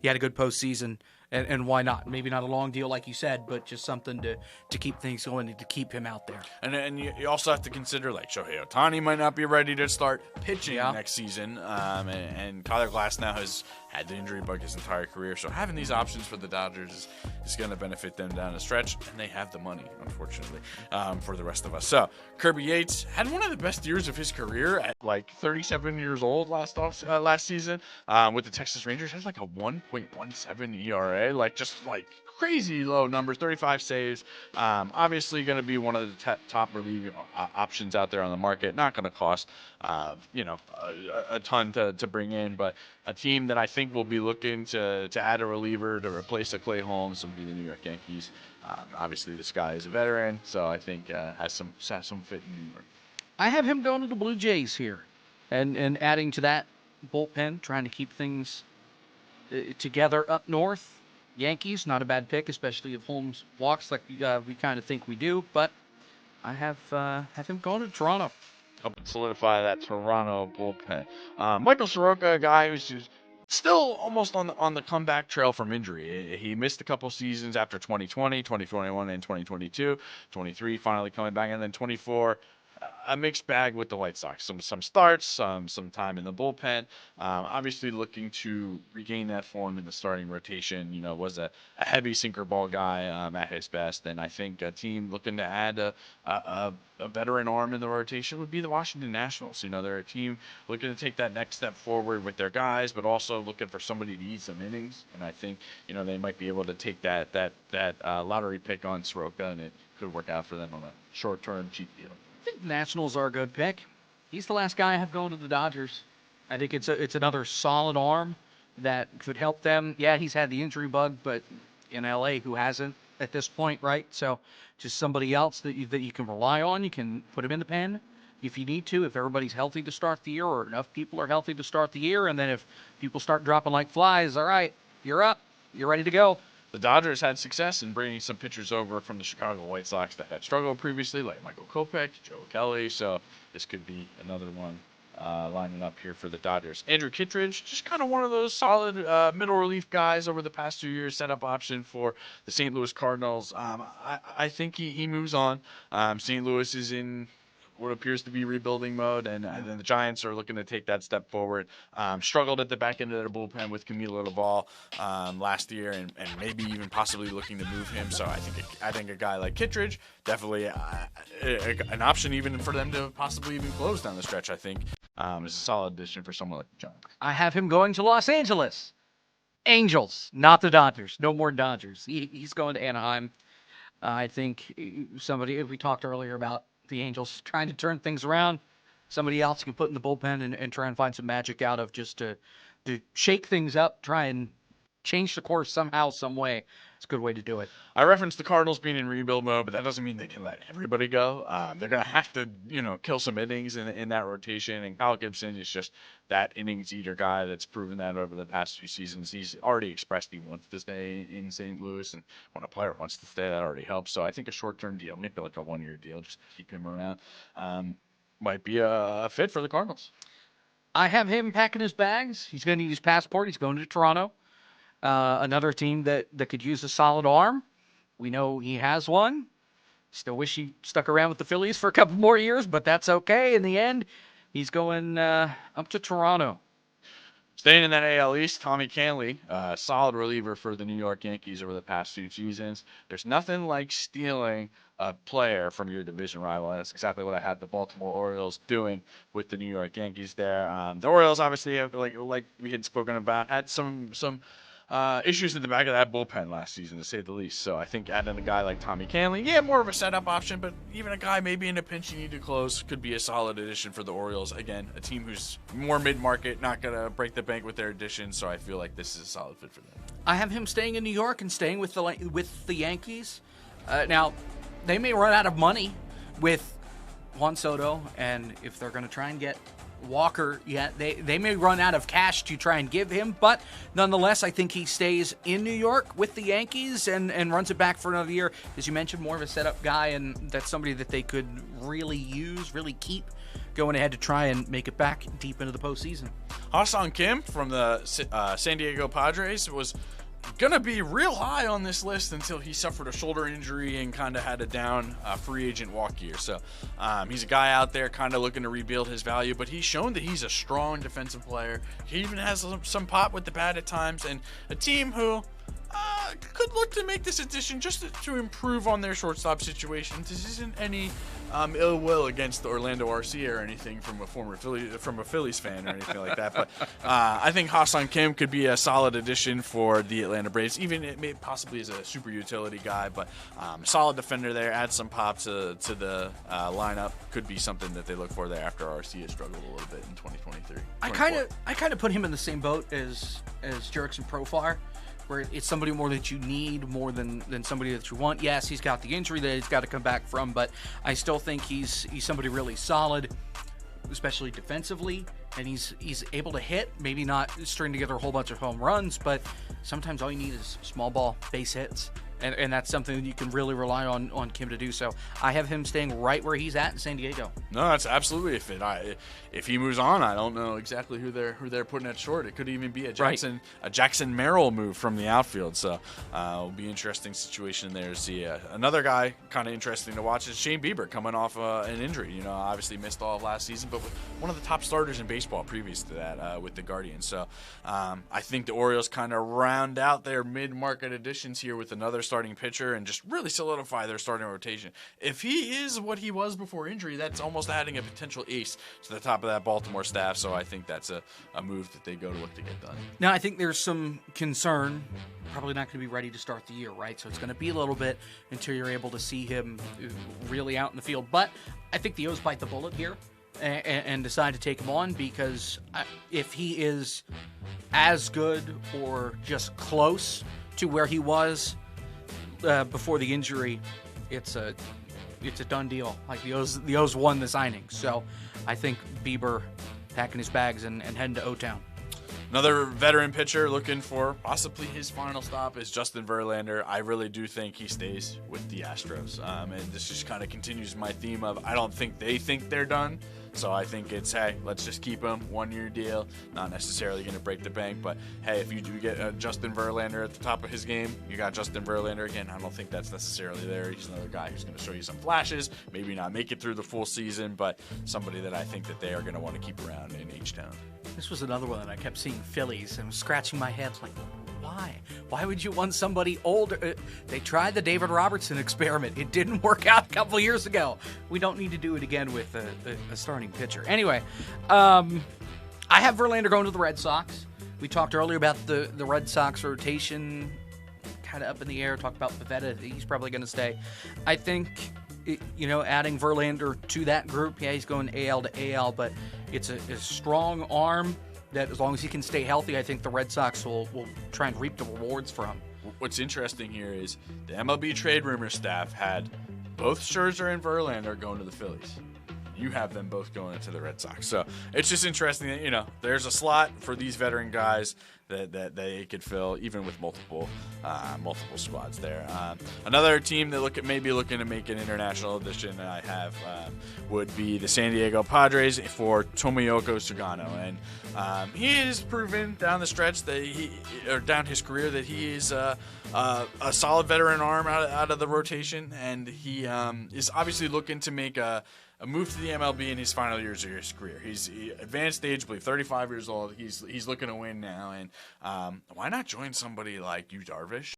he had a good postseason, and why not? Maybe not a long deal like you said, but just something to keep things going and to keep him out there. And you also have to consider, like, Shohei Ohtani might not be ready to start pitching next season, and Tyler Glasnow has had the injury bug his entire career, so having these options for the Dodgers is going to benefit them down the stretch, and they have the money, unfortunately, for the rest of us. So Kirby Yates had one of the best years of his career at like 37 years old last season with the Texas Rangers. Has like a 1.17 ERA, like just like crazy low numbers, 35 saves. Obviously going to be one of the top relief options out there on the market. Not going to cost, a ton to bring in, but a team that I think will be looking to add a reliever to replace a Clay Holmes will be the New York Yankees. Obviously, this guy is a veteran, so I think has some fit in New York. I have him going to the Blue Jays here, and adding to that bullpen, trying to keep things together up north. Yankees, not a bad pick, especially if Holmes walks like we kind of think we do. But I have him going to Toronto. Help solidify that Toronto bullpen. Michael Soroka, a guy who's just still almost on the comeback trail from injury. He missed a couple seasons after 2020, 2021, and 2022. 23 finally coming back, and then 24. A mixed bag with the White Sox. Some starts, some time in the bullpen. Obviously looking to regain that form in the starting rotation. Was a heavy sinker ball guy at his best, and I think a team looking to add a veteran arm in the rotation would be the Washington Nationals. They're a team looking to take that next step forward with their guys, but also looking for somebody to eat some innings. And I think they might be able to take that lottery pick on Soroka, and it could work out for them on a short-term cheap deal. I think Nationals are a good pick. He's the last guy I have going to the Dodgers. I think it's another solid arm that could help them. Yeah, he's had the injury bug, but in LA, who hasn't at this point, right? So just somebody else that you can rely on. You can put him in the pen if you need to, if everybody's healthy to start the year, or enough people are healthy to start the year. And then if people start dropping like flies, all right, you're up. You're ready to go. The Dodgers had success in bringing some pitchers over from the Chicago White Sox that had struggled previously, like Michael Kopech, Joe Kelly. So this could be another one lining up here for the Dodgers. Andrew Kittredge, just kind of one of those solid middle relief guys over the past 2 years, setup option for the St. Louis Cardinals. I think he moves on. St. Louis is in what appears to be rebuilding mode, and then the Giants are looking to take that step forward. Struggled at the back end of their bullpen with Camilo Laval last year, and maybe even possibly looking to move him. So I think a guy like Kittredge, definitely an option even for them to possibly even close down the stretch, I think, is a solid addition for someone like the Giants. I have him going to Los Angeles. Angels, not the Dodgers. No more Dodgers. He's going to Anaheim. I think we talked earlier about the Angels trying to turn things around. Somebody else can put in the bullpen and try and find some magic out of, just to shake things up, try and change the course somehow, some way. It's a good way to do it. I referenced the Cardinals being in rebuild mode, but that doesn't mean they can let everybody go. They're going to have to, kill some innings in that rotation. And Kyle Gibson is just that innings eater guy that's proven that over the past few seasons. He's already expressed he wants to stay in St. Louis, and when a player wants to stay, that already helps. So I think a short-term deal, maybe like a 1-year deal, just to keep him around, might be a fit for the Cardinals. I have him packing his bags. He's going to need his passport. He's going to Toronto. Another team that could use a solid arm. We know he has one. Still wish he stuck around with the Phillies for a couple more years, but that's okay. In the end, he's going up to Toronto. Staying in that AL East, Tommy Kahnle, solid reliever for the New York Yankees over the past few seasons. There's nothing like stealing a player from your division rival. And that's exactly what I had the Baltimore Orioles doing with the New York Yankees there. The Orioles, obviously, like we had spoken about, had some issues in the back of that bullpen last season, to say the least. So I think adding a guy like Tommy Kahnle, more of a setup option, but even a guy maybe in a pinch you need to close could be a solid addition for the Orioles. Again, a team who's more mid-market, not going to break the bank with their additions, so I feel like this is a solid fit for them. I have him staying in New York and staying with the Yankees. Now, they may run out of money with Juan Soto, and if they're going to try and get Walker, they may run out of cash to try and give him, but nonetheless, I think he stays in New York with the Yankees and runs it back for another year. As you mentioned, more of a setup guy, and that's somebody that they could really use, really keep going ahead to try and make it back deep into the postseason. Ha-Seong Kim from the San Diego Padres was going to be real high on this list until he suffered a shoulder injury and kind of had a down free agent walk year. So he's a guy out there kind of looking to rebuild his value, but he's shown that he's a strong defensive player. He even has some pop with the bat at times, and a team who could look to make this addition just to improve on their shortstop situation. This isn't any ill will against Orlando Arcia or anything from a Phillies fan or anything like that. But I think Ha-Seong Kim could be a solid addition for the Atlanta Braves, even possibly as a super utility guy. But solid defender there, add some pop to the lineup. Could be something that they look for there after Arcia struggled a little bit in 2023. I kind of put him in the same boat as Jurickson Profar, where it's somebody more that you need more than somebody that you want. Yes, he's got the injury that he's got to come back from, but I still think he's somebody really solid, especially defensively, and he's able to hit, maybe not string together a whole bunch of home runs, but sometimes all you need is small ball base hits. And that's something that you can really rely on Kim to do. So I have him staying right where he's at in San Diego. No, that's absolutely a fit. If he moves on, I don't know exactly who they're putting at short. It could even be a Jackson Merrill move from the outfield. So it'll be an interesting situation there to see. Another guy kind of interesting to watch is Shane Bieber coming off an injury. Obviously missed all of last season, but one of the top starters in baseball previous to that with the Guardians. So I think the Orioles kind of round out their mid-market additions here with another starting pitcher and just really solidify their starting rotation. If he is what he was before injury, that's almost adding a potential ace to the top of that Baltimore staff. So I think that's a move that they go to look to get done. Now, I think there's some concern. Probably not going to be ready to start the year, right? So it's going to be a little bit until you're able to see him really out in the field. But I think the O's bite the bullet here and decide to take him on, because if he is as good or just close to where he was before the injury, it's a done deal. Like the O's won the signing. So I think Bieber packing his bags and heading to O-Town. Another veteran pitcher looking for possibly his final stop is Justin Verlander. I really do think he stays with the Astros. And this just kind of continues my theme of I don't think they think they're done. So I think it's, hey, let's just keep him, 1-year deal. Not necessarily going to break the bank, but hey, if you do get Justin Verlander at the top of his game, you got Justin Verlander again. I don't think that's necessarily there. He's another guy who's going to show you some flashes, maybe not make it through the full season, but somebody that I think that they are going to want to keep around in H-Town. This was another one that I kept seeing Phillies and was scratching my head like, why? Why would you want somebody older? They tried the David Robertson experiment. It didn't work out a couple years ago. We don't need to do it again with a starting pitcher. Anyway, I have Verlander going to the Red Sox. We talked earlier about the Red Sox rotation kind of up in the air. Talked about Pivetta. He's probably going to stay. I think, adding Verlander to that group, yeah, he's going AL to AL, but it's a strong arm that as long as he can stay healthy, I think the Red Sox will try and reap the rewards from. What's interesting here is the MLB Trade Rumors staff had both Scherzer and Verlander going to the Phillies. You have them both going into the Red Sox. So it's just interesting that, there's a slot for these veteran guys that they could fill, even with multiple squads there. Another team that maybe looking to make an international addition that I have would be the San Diego Padres for Tomoyoko Sugano. And he has proven down the stretch down his career that he is a solid veteran arm out of the rotation, and he is obviously looking to make a move to the MLB in his final years of his career. He's advanced age, I believe 35 years old. He's looking to win now, and why not join somebody like Yu Darvish?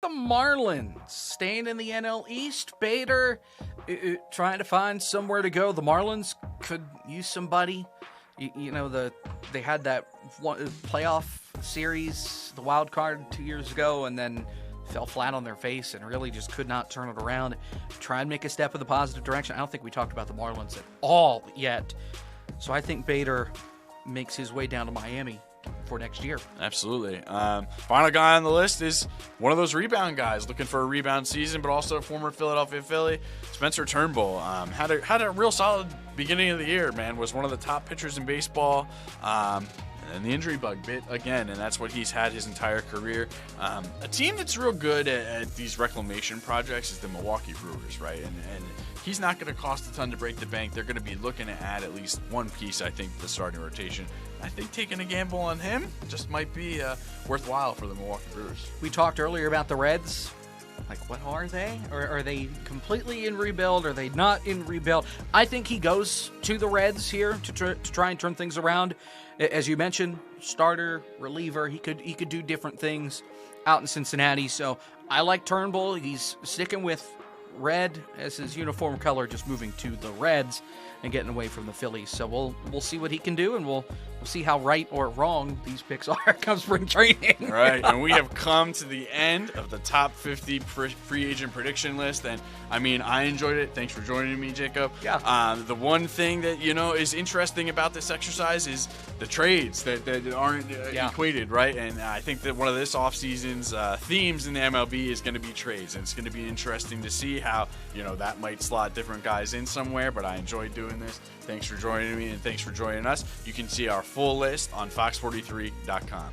the Marlins staying in the NL East. Bader trying to find somewhere to go. The Marlins could use somebody. They had that playoff series, the wild card 2 years ago, and then fell flat on their face and really just could not turn it around. Try and make a step in the positive direction. I don't think we talked about the Marlins at all yet. So I think Bader makes his way down to Miami for next year. Absolutely. Final guy on the list is one of those rebound guys looking for a rebound season, but also a former Philadelphia Philly, Spencer Turnbull. Had a real solid beginning of the year, man. Was one of the top pitchers in baseball. And the injury bug bit again, and that's what he's had his entire career. A team that's real good at these reclamation projects is the Milwaukee Brewers, right? And he's not going to cost a ton to break the bank. They're going to be looking to add at least one piece, I think, to the starting rotation. I think taking a gamble on him just might be worthwhile for the Milwaukee Brewers. We talked earlier about the Reds. Like, what are they? Or are they completely in rebuild? Are they not in rebuild? I think he goes to the Reds here to try and turn things around. As you mentioned, starter, reliever, he could do different things out in Cincinnati. So I like Turnbull. He's sticking with red as his uniform color, just moving to the Reds and getting away from the Phillies. So we'll see what he can do, and we'll see how right or wrong these picks are come spring training. Right, and we have come to the end of the top 50 free agent prediction list, and I mean, I enjoyed it. Thanks for joining me, Jacob. Yeah. The one thing that is interesting about this exercise is the trades that aren't equated, right? And I think that one of this offseason's themes in the MLB is going to be trades, and it's going to be interesting to see how that might slot different guys in somewhere. But I enjoyed doing this. Thanks for joining me, and thanks for joining us. You can see our full list on fox43.com.